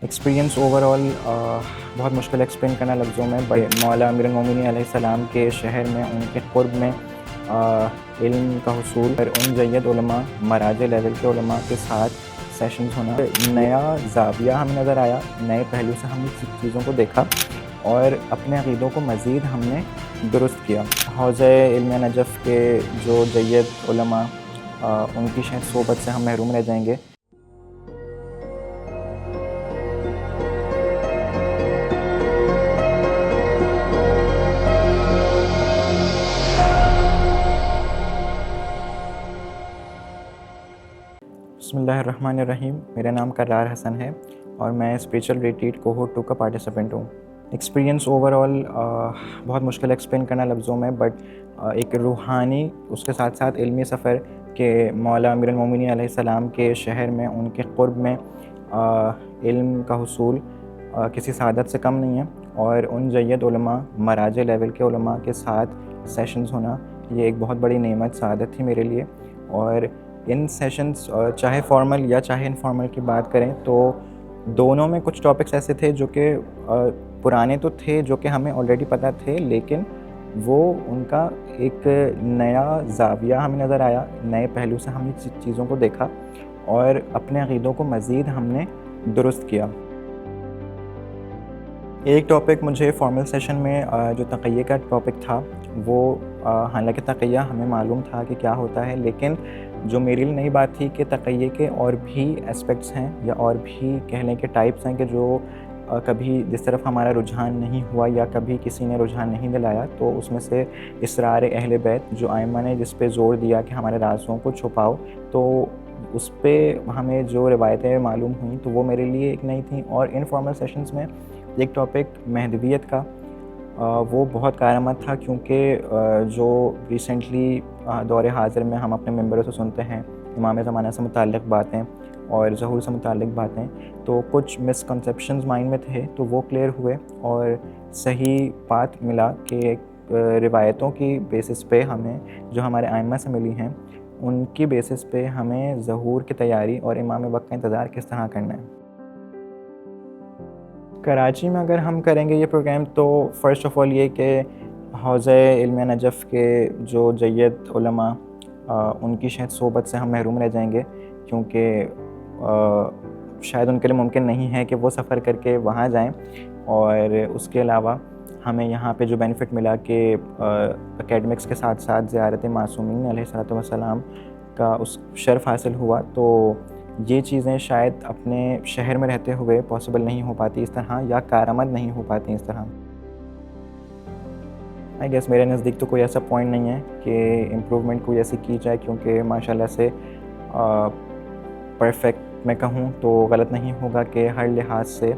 Experience overall बहुत मुश्किल explain करना लफ्ज़ों में, बट मौला अमीरुल मोमिनीन अलैहिस्सलाम के शहर में उनके क़ुर्ब में इल्म का हुसूल और उन जय्यद उलमा मराजे लेवल के उलमा के साथ सेशंस होना, नया ज़ाविया हमें नज़र आया, नए पहलू से हमने चीज़ों को देखा और अपने अक़ीदों को मज़ीद हमने दुरुस्त किया। हौज़े इल्म नजफ़ के जो जय्यद उलमा उनकी शायद सोबत से हम महरूम रह जाएंगे। बिस्मिल्लाहिर्रहमानिर्रहीम। मेरा नाम करार हसन है और मैं स्पिरिचुअल रिट्रीट कोहोर्ट 2 का पार्टिसिपेंट हूँ। एक्सपीरियंस ओवरऑल बहुत मुश्किल एक्सप्लेन करना लफ्ज़ों में, बट एक रूहानी उसके साथ साथ इल्मी सफ़र के मौला अमीरुल मोमिनीन अलैहिस्सलाम के शहर में उनके क़ुर्ब में इल्म का हुसूल किसी सादत से कम नहीं है और उन जय्यद उलमा मराजे लेवल के उलमा के साथ सेशंस होना ये एक बहुत बड़ी नेमत सादत थी मेरे लिए। और इन सेशंस चाहे फॉर्मल या चाहे इनफॉर्मल की बात करें तो दोनों में कुछ टॉपिक्स ऐसे थे जो कि पुराने तो थे, जो कि हमें ऑलरेडी पता थे, लेकिन वो उनका एक नया ज़ाविया हमें नज़र आया, नए पहलू से हमने चीज़ों को देखा और अपने अक़ीदों को मज़ीद हमने दुरुस्त किया। एक टॉपिक मुझे फॉर्मल सेशन में जो तक़िया का टॉपिक था वो हालांकि तक़िया हमें मालूम था कि क्या होता है, लेकिन जो मेरे लिए नई बात थी कि तक़िया के और भी एस्पेक्ट्स हैं या और भी कहने के टाइप्स हैं कि जो कभी जिस तरफ हमारा रुझान नहीं हुआ या कभी किसी ने रुझान नहीं दिलाया, तो उसमें से इसरार अहले बैत जो आइम्मा ने जिस पे ज़ोर दिया कि हमारे राज़ों को छुपाओ, तो उस पे हमें जो रिवायतें मालूम हुई तो वो मेरे लिए एक नई थी। और इनफॉर्मल सेशंस में एक टॉपिक महदवियत का वो बहुत कारआमद था, क्योंकि जो रिसेंटली दौर हाज़िर में हम अपने मेंबरों से सुनते हैं इमाम ज़माना से मुताल्लिक़ बातें और ज़हूर से मुताल्लिक़ बातें, तो कुछ मिसकंसेप्शंस माइंड में थे तो वो क्लियर हुए और सही बात मिला कि रिवायतों की बेसिस पे हमें जो हमारे आइम्मा से मिली हैं उनकी बेसिस पे हमें ज़हूर की तैयारी और इमाम वक्त का इंतज़ार किस तरह करना है। कराची में अगर हम करेंगे ये प्रोग्राम तो फ़र्स्ट ऑफ़ ऑल ये कि हौज़े इल्म नजफ़ के जो जय्यद उलमा उनकी शायद सोबत से हम महरूम रह जाएंगे, क्योंकि शायद उनके लिए मुमकिन नहीं है कि वो सफ़र करके वहाँ जाएं। और उसके अलावा हमें यहाँ पे जो बेनिफ़िट मिला कि एकेडमिक्स के साथ साथ ज़ियारत मासूमीन अलैहिस्सलातु वस्सलाम का उस शर्फ़ हासिल हुआ, तो ये चीज़ें शायद अपने शहर में रहते हुए पॉसिबल नहीं हो पाती इस तरह, या कारआमद नहीं हो पाती इस तरह। आई गेस मेरे नज़दीक तो कोई ऐसा पॉइंट नहीं है कि इम्प्रूवमेंट कोई ऐसी की जाए, क्योंकि माशाल्लाह से परफ़ेक्ट मैं कहूँ तो गलत नहीं होगा कि हर लिहाज से,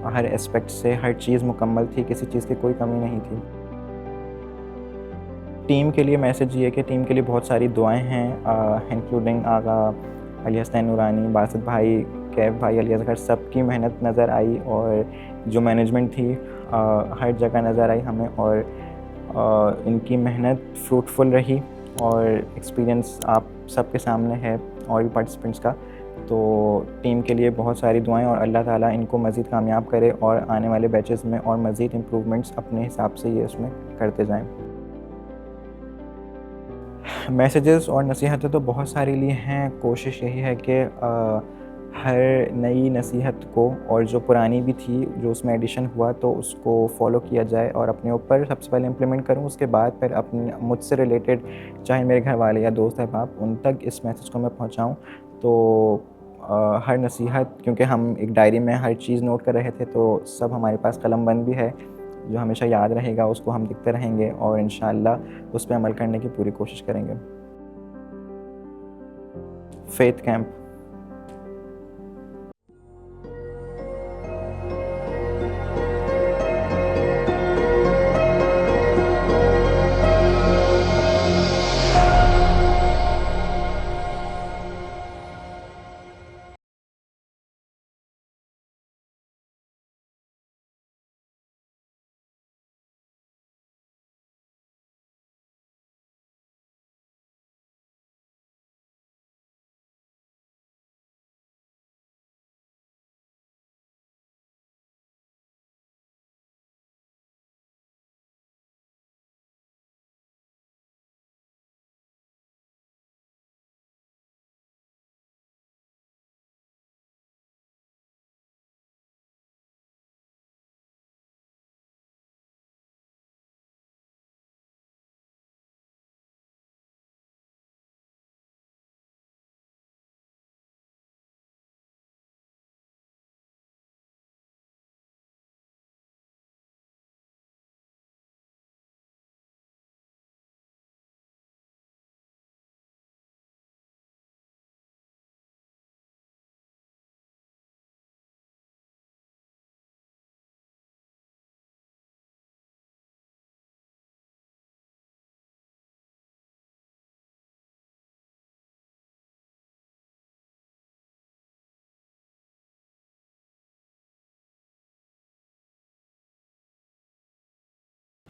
हर एस्पेक्ट से हर चीज़ मुकम्मल थी, किसी चीज़ की कोई कमी नहीं थी। टीम के लिए मैसेज ये है कि टीम के लिए बहुत सारी दुआएं हैं, इंक्लूडिंग आगा अली हसन नूरानी, बासित भाई, कैफ भाई, अली असगर, सबकी मेहनत नज़र आई और जो मैनेजमेंट थी हर जगह नज़र आई हमें, और इनकी मेहनत फ्रूटफुल रही और एक्सपीरियंस आप सबके सामने है और भी पार्टिसिपेंट्स का। तो टीम के लिए बहुत सारी दुआएं और अल्लाह ताला इनको मज़ीद कामयाब करे और आने वाले बैचेस में और मज़ीद इम्प्रूवमेंट्स अपने हिसाब से ये उसमें करते जाएं। मैसेजेस और नसीहतें तो बहुत सारे लिए हैं। कोशिश यही है कि हर नई नसीहत को और जो पुरानी भी थी जो उसमें एडिशन हुआ तो उसको फॉलो किया जाए और अपने ऊपर सबसे पहले इम्प्लीमेंट करूँ, उसके बाद फिर अपने मुझसे रिलेटेड चाहे मेरे घर वाले या दोस्त अहबाब उन तक इस मैसेज को मैं पहुँचाऊँ। तो हर नसीहत, क्योंकि हम एक डायरी में हर चीज़ नोट कर रहे थे, तो सब हमारे पास कलमबंद भी है जो हमेशा याद रहेगा, उसको हम लिखते रहेंगे और इंशाअल्लाह उस पे अमल करने की पूरी कोशिश करेंगे। Faith camp.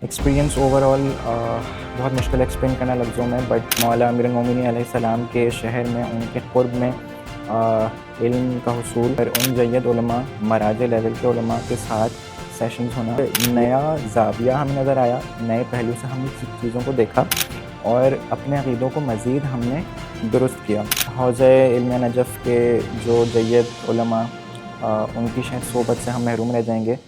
एक्सपीरियंस ओवरऑल बहुत मुश्किल एक्सप्लेन करना लफ्ज़ों में, बट मौला अमीरुल मोमिनीन अलैहिस्सलाम के शहर में उनके क़ुर्ब में इल्म का हुसूल और उन जय्यद उलमा मराजे लेवल के उलमा के साथ सेशंस होना, नया ज़ाविया हमें नज़र आया, नए पहलू से हमने चीज़ों को देखा और अपने अक़ीदों को मज़ीद हमने दुरुस्त किया। हौज़े इल्म नजफ़ के जो जय्यद उलमा उनकी शायद सोबत से हम महरूम रह जाएंगे।